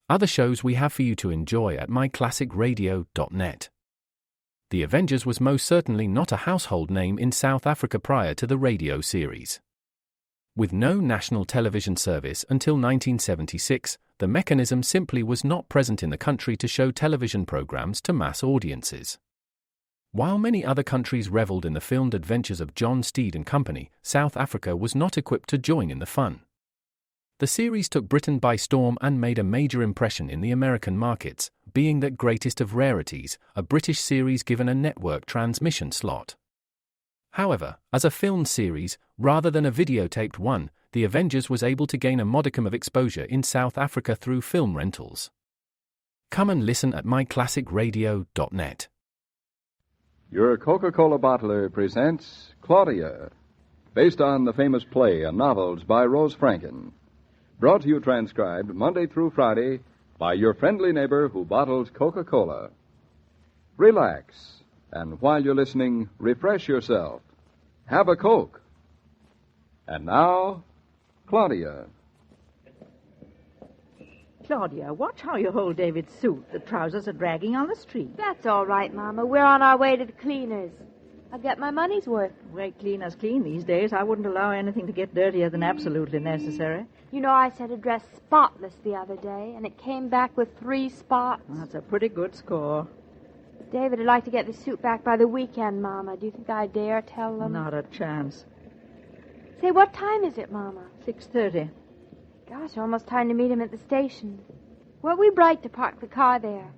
Other shows we have for you to enjoy at myclassicradio.net. The Avengers was most certainly not a household name in South Africa prior to the radio series. With no national television service until 1976, the mechanism simply was not present in the country to show television programs to mass audiences. While many other countries reveled in the filmed adventures of John Steed and company, South Africa was not equipped to join in the fun. The series took Britain by storm and made a major impression in the American markets, being that greatest of rarities, a British series given a network transmission slot. However, as a filmed series, rather than a videotaped one, The Avengers was able to gain a modicum of exposure in South Africa through film rentals. Come and listen at myclassicradio.net. Your Coca-Cola bottler presents Claudia, based on the famous play and novels by Rose Franken. Brought to you transcribed Monday through Friday by your friendly neighbor who bottles Coca-Cola. Relax, and while you're listening, refresh yourself. Have a Coke. And now, Claudia. Claudia, watch how you hold David's suit. The trousers are dragging on the street. That's all right, Mama. We're on our way to the cleaners. I'll get my money's worth. Way cleaners clean these days. I wouldn't allow anything to get dirtier than absolutely necessary. You know, I said a dress spotless the other day, and it came back with 3 spots. That's a pretty good score. David would like to get the suit back by the weekend, Mama. Do you think I dare tell them? Not a chance. Say, what time is it, Mama? 6:30. Gosh, almost time to meet him at the station. Weren't we bright to park the car there?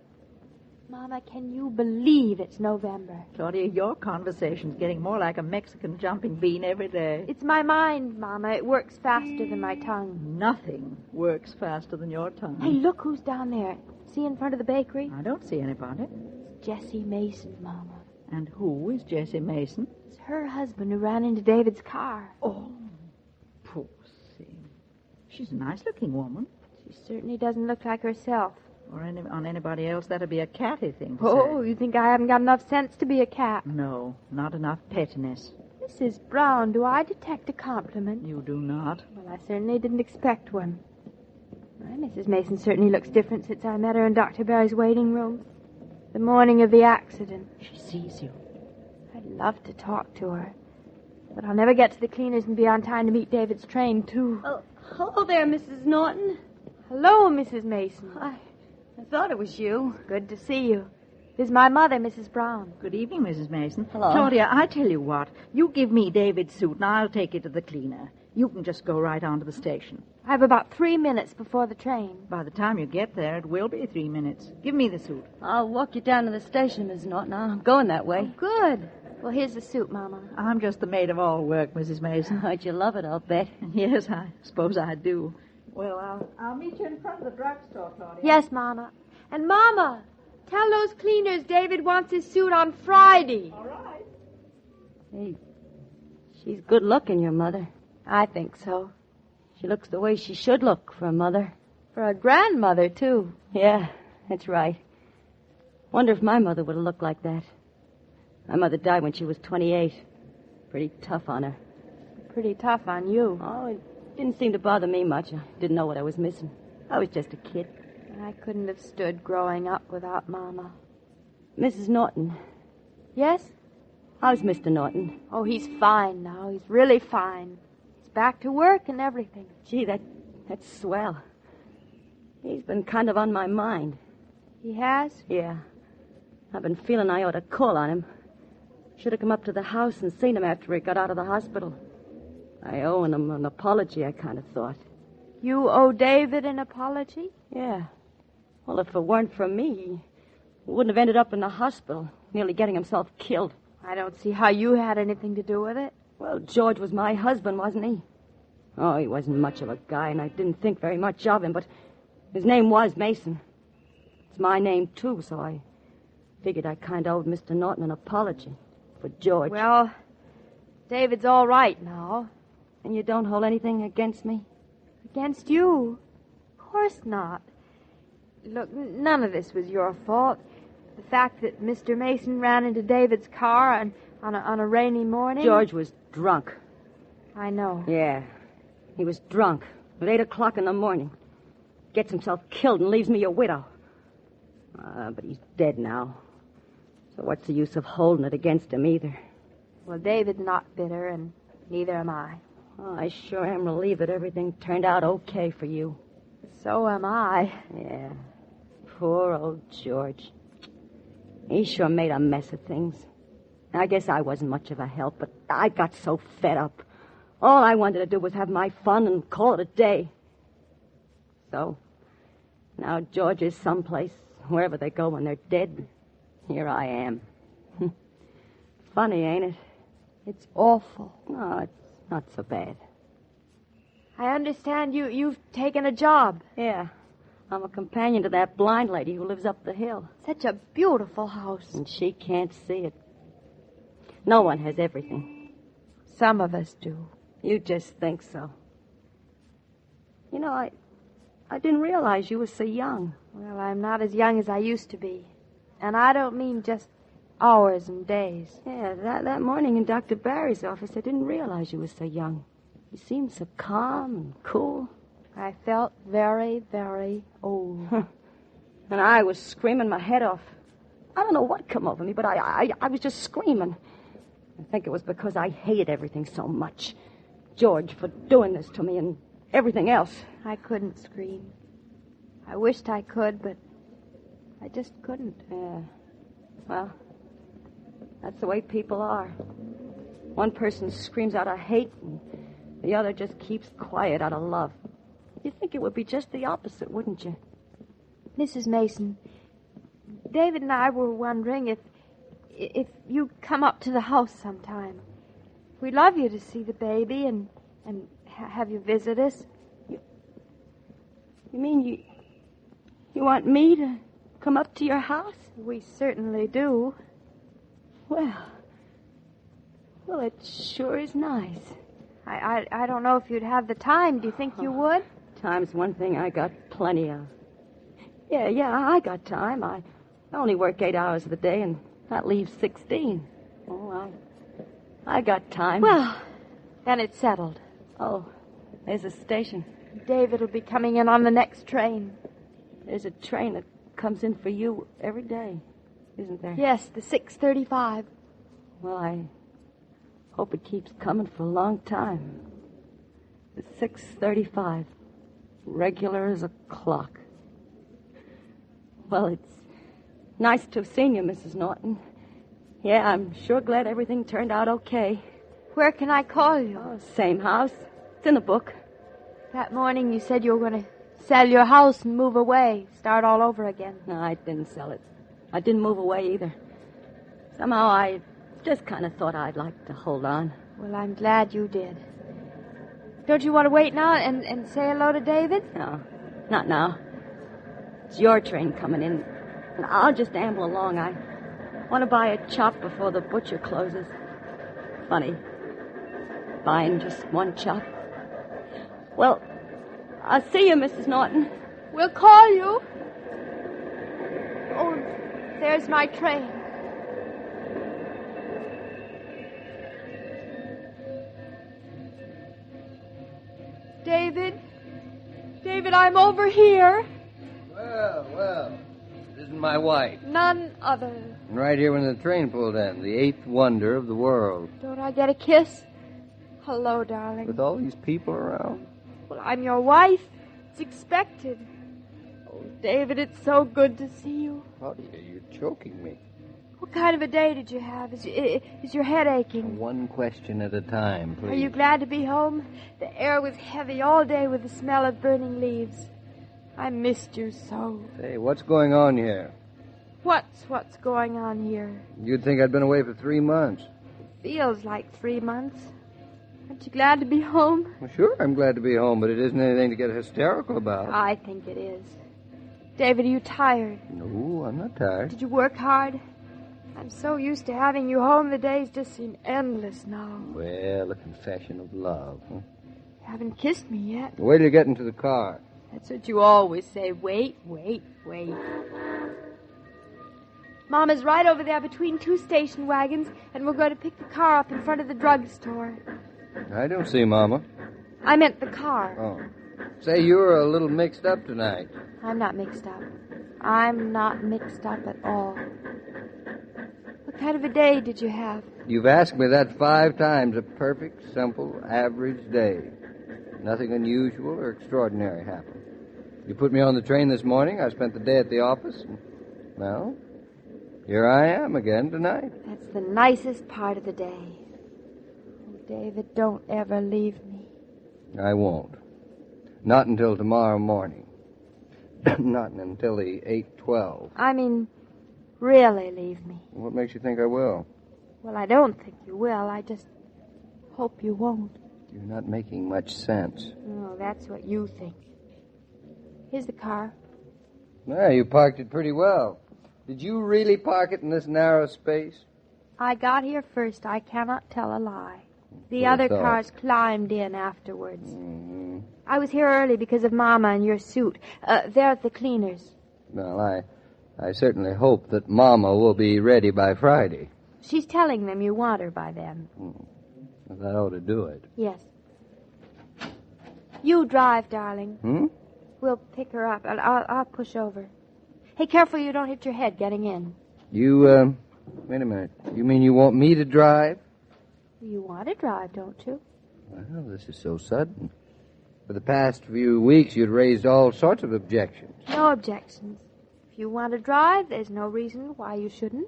Mama, can you believe it's November? Claudia, your conversation's getting more like a Mexican jumping bean every day. It's my mind, Mama. It works faster than my tongue. Nothing works faster than your tongue. Hey, look who's down there. See in front of the bakery? I don't see anybody. It's Jessie Mason, Mama. And who is Jessie Mason? It's her husband who ran into David's car. Oh, poor thing. She's a nice-looking woman. She certainly doesn't look like herself. Or on anybody else, that'd be a catty thing to Oh, say. you think I haven't got enough sense to be a cat? No, not enough pettiness. Mrs. Brown, do I detect a compliment? You do not. Well, I certainly didn't expect one. Why, Mrs. Mason certainly looks different since I met her in Dr. Barry's waiting room. The morning of the accident. She sees you. I'd love to talk to her. But I'll never get to the cleaners and be on time to meet David's train, too. Oh, hello there, Mrs. Norton. Hello, Mrs. Mason. I thought it was you. Good to see you. This is my mother, Mrs. Brown. Good evening, Mrs. Mason. Hello. Claudia, I tell you what. You give me David's suit, and I'll take it to the cleaner. You can just go right on to the station. I have about 3 minutes before the train. By the time you get there, it will be 3 minutes. Give me the suit. I'll walk you down to the station, Mrs. Norton. I'm going that way. Good. Well, here's the suit, Mama. I'm just the maid of all work, Mrs. Mason. How'd you love it, I'll bet. Yes, I suppose I do. Well, I'll meet you in front of the drugstore, Claudia. Yes, Mama. And, Mama, tell those cleaners David wants his suit on Friday. All right. Hey, she's good looking, your mother. I think so. She looks the way she should look for a mother. For a grandmother, too. Yeah, that's right. Wonder if my mother would have looked like that. My mother died when she was 28. Pretty tough on her. Pretty tough on you. Oh, it didn't seem to bother me much. I didn't know what I was missing. I was just a kid. I couldn't have stood growing up without Mama. Mrs. Norton. Yes? How's Mr. Norton? Oh, he's fine now. He's really fine. He's back to work and everything. Gee, that's swell. He's been kind of on my mind. He has? Yeah. I've been feeling I ought to call on him. Should have come up to the house and seen him after he got out of the hospital. I owe him an apology, I kind of thought. You owe David an apology? Yeah. Well, if it weren't for me, he wouldn't have ended up in the hospital, nearly getting himself killed. I don't see how you had anything to do with it. Well, George was my husband, wasn't he? Oh, he wasn't much of a guy, and I didn't think very much of him, but his name was Mason. It's my name, too, so I figured I kind of owed Mr. Norton an apology for George. Well, David's all right now. And you don't hold anything against me? Against you? Of course not. Look, none of this was your fault. The fact that Mr. Mason ran into David's car on a rainy morning... George was drunk. I know. Yeah. He was drunk at 8 o'clock in the morning. gets himself killed and leaves me a widow. But he's dead now. So what's the use of holding it against him either? Well, David's not bitter, and neither am I. Oh, I sure am relieved that everything turned out okay for you. So am I. Yeah. Poor old George. He sure made a mess of things. I guess I wasn't much of a help, but I got so fed up. All I wanted to do was have my fun and call it a day. So, now George is someplace, wherever they go when they're dead. Here I am. Funny, ain't it? It's awful. No, it's not so bad. I understand you've taken a job. Yeah. I'm a companion to that blind lady who lives up the hill. Such a beautiful house. And she can't see it. No one has everything. Some of us do. You just think so. You know, I didn't realize you were so young. Well, I'm not as young as I used to be. And I don't mean just hours and days. Yeah, that morning in Dr. Barry's office, I didn't realize you were so young. You seemed so calm and cool. I felt very, very old. And I was screaming my head off. I don't know what come over me, but I was just screaming. I think it was because I hated everything so much. George for doing this to me and everything else. I couldn't scream. I wished I could, but I just couldn't. Yeah. Well, that's the way people are. One person screams out of hate, and the other just keeps quiet out of love. You'd think it would be just the opposite, wouldn't you? Mrs. Mason, David and I were wondering if you'd come up to the house sometime. We'd love you to see the baby and have you visit us. You mean you want me to come up to your house? We certainly do. Well, it sure is nice. I don't know if you'd have the time. Do you think you would? Time's one thing I got plenty of. Yeah, I got time. I only work 8 hours of the day, and that leaves 16. Oh, I got time. Well, then it's settled. Oh, there's a station. David will be coming in on the next train. There's a train that comes in for you every day, isn't there? Yes, the 6:35. Well, I hope it keeps coming for a long time. The 6:35. Regular as a clock. Well, it's nice to have seen you, Mrs. Norton. Yeah, I'm sure glad everything turned out okay. Where can I call you? Oh, same house. It's in the book. That morning you said you were going to sell your house and move away, start all over again. No, I didn't sell it. I didn't move away either. Somehow I just kind of thought I'd like to hold on. Well, I'm glad you did. Don't you want to wait now and say hello to David? No, not now. It's your train coming in. And I'll just amble along. I want to buy a chop before the butcher closes. Funny. Buying just one chop. Well, I'll see you, Mrs. Norton. We'll call you. Oh, there's my train. David, I'm over here. Well, it isn't my wife. None other. And right here when the train pulled in, the eighth wonder of the world. Don't I get a kiss? Hello, darling. With all these people around? Well, I'm your wife. It's expected. Oh, David, it's so good to see you. Claudia, you're choking me. What kind of a day did you have? Is your head aching? One question at a time, please. Are you glad to be home? The air was heavy all day with the smell of burning leaves. I missed you so. Hey, what's going on here? What's going on here? You'd think I'd been away for 3 months. Feels like 3 months. Aren't you glad to be home? Well, sure, I'm glad to be home, but it isn't anything to get hysterical about. I think it is. David, are you tired? No, I'm not tired. Did you work hard? I'm so used to having you home, the days just seem endless now. Well, a confession of love, huh? You haven't kissed me yet. Wait till you get into the car. That's what you always say. Wait. Mama's right over there between 2 station wagons, and we're going to pick the car up in front of the drugstore. I don't see Mama. I meant the car. Oh. Say, you were a little mixed up tonight. I'm not mixed up. I'm not mixed up at all. What kind of a day did you have? You've asked me that 5 times. A perfect, simple, average day. Nothing unusual or extraordinary happened. You put me on the train this morning. I spent the day at the office. And, well, here I am again tonight. That's the nicest part of the day. Oh, David, don't ever leave me. I won't. Not until tomorrow morning. Not until the 8:12. I mean, really leave me. What makes you think I will? Well, I don't think you will. I just hope you won't. You're not making much sense. Oh, that's what you think. Here's the car. Yeah, you parked it pretty well. Did you really park it in this narrow space? I got here first. I cannot tell a lie. The Poor other thought. cars climbed in afterwards. Mm-hmm. I was here early because of Mama and your suit. They're at the cleaners. Well, I certainly hope that Mama will be ready by Friday. She's telling them you want her by then. Well, that ought to do it. Yes. You drive, darling. We'll pick her up. I'll push over. Hey, careful you don't hit your head getting in. You, wait a minute. You mean you want me to drive? You want to drive, don't you? Well, this is so sudden. For the past few weeks, you'd raised all sorts of objections. No objections. If you want to drive, there's no reason why you shouldn't.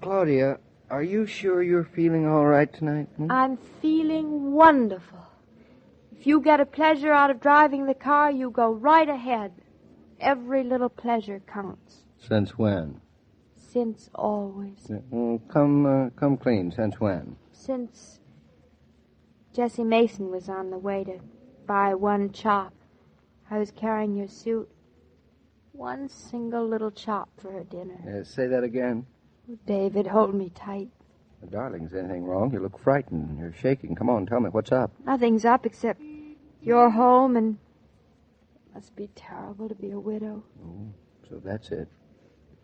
Claudia, are you sure you're feeling all right tonight? I'm feeling wonderful. If you get a pleasure out of driving the car, you go right ahead. Every little pleasure counts. Since when? Since always. Come clean. Since when? Since Jessie Mason was on the way to buy one chop. I was carrying your suit. One single little chop for her dinner. Say that again. Oh, David, hold me tight. Darling, is anything wrong? You look frightened. You're shaking. Come on, tell me. What's up? Nothing's up except you're home and it must be terrible to be a widow. Oh, so that's it.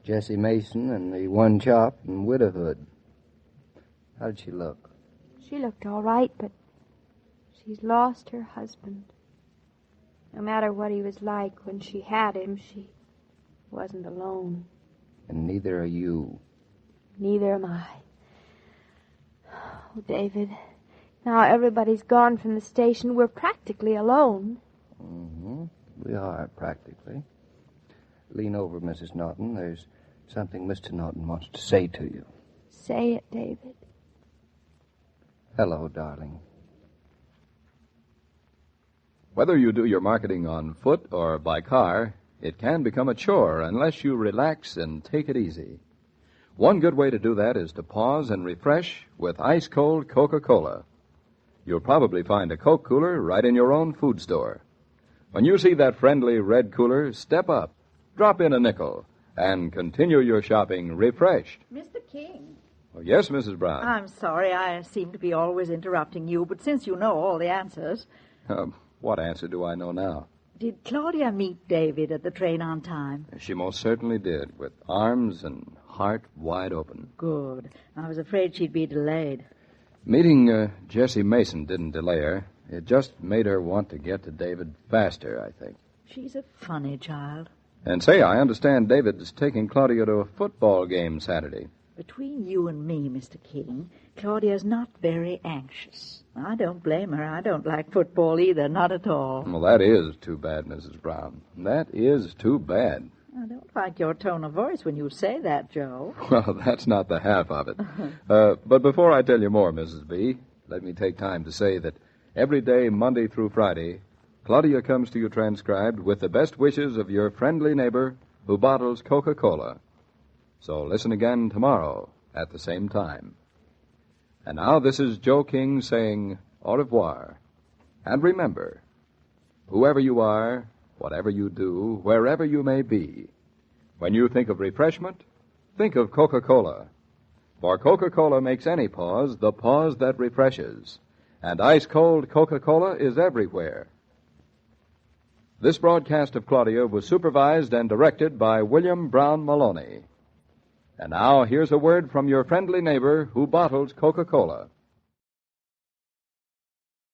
Jessie Mason and the one chop and widowhood. How did she look? She looked all right, but she's lost her husband. No matter what he was like when she had him, she wasn't alone. And neither are you. Neither am I. Oh, David, now everybody's gone from the station. We're practically alone. Mm-hmm. We are, practically. Lean over, Mrs. Norton. There's something Mr. Norton wants to say to you. Say it, David. Hello, darling. Whether you do your marketing on foot or by car, it can become a chore unless you relax and take it easy. One good way to do that is to pause and refresh with ice-cold Coca-Cola. You'll probably find a Coke cooler right in your own food store. When you see that friendly red cooler, step up, drop in a nickel, and continue your shopping refreshed. Mr. King. Oh, yes, Mrs. Brown. I'm sorry I seem to be always interrupting you, but since you know all the answers... What answer do I know now? Did Claudia meet David at the train on time? She most certainly did, with arms and heart wide open. Good. I was afraid she'd be delayed. Meeting Jessie Mason didn't delay her. It just made her want to get to David faster, I think. She's a funny child. And say, I understand David is taking Claudia to a football game Saturday. Between you and me, Mr. King, Claudia's not very anxious. I don't blame her. I don't like football either, not at all. Well, that is too bad, Mrs. Brown. That is too bad. I don't like your tone of voice when you say that, Joe. Well, that's not the half of it. But before I tell you more, Mrs. B., let me take time to say that every day, Monday through Friday, Claudia comes to you transcribed with the best wishes of your friendly neighbor who bottles Coca-Cola. So listen again tomorrow at the same time. And now this is Joe King saying au revoir. And remember, whoever you are, whatever you do, wherever you may be, when you think of refreshment, think of Coca-Cola. For Coca-Cola makes any pause the pause that refreshes. And ice-cold Coca-Cola is everywhere. This broadcast of Claudia was supervised and directed by William Brown Maloney. And now, here's a word from your friendly neighbor who bottles Coca-Cola.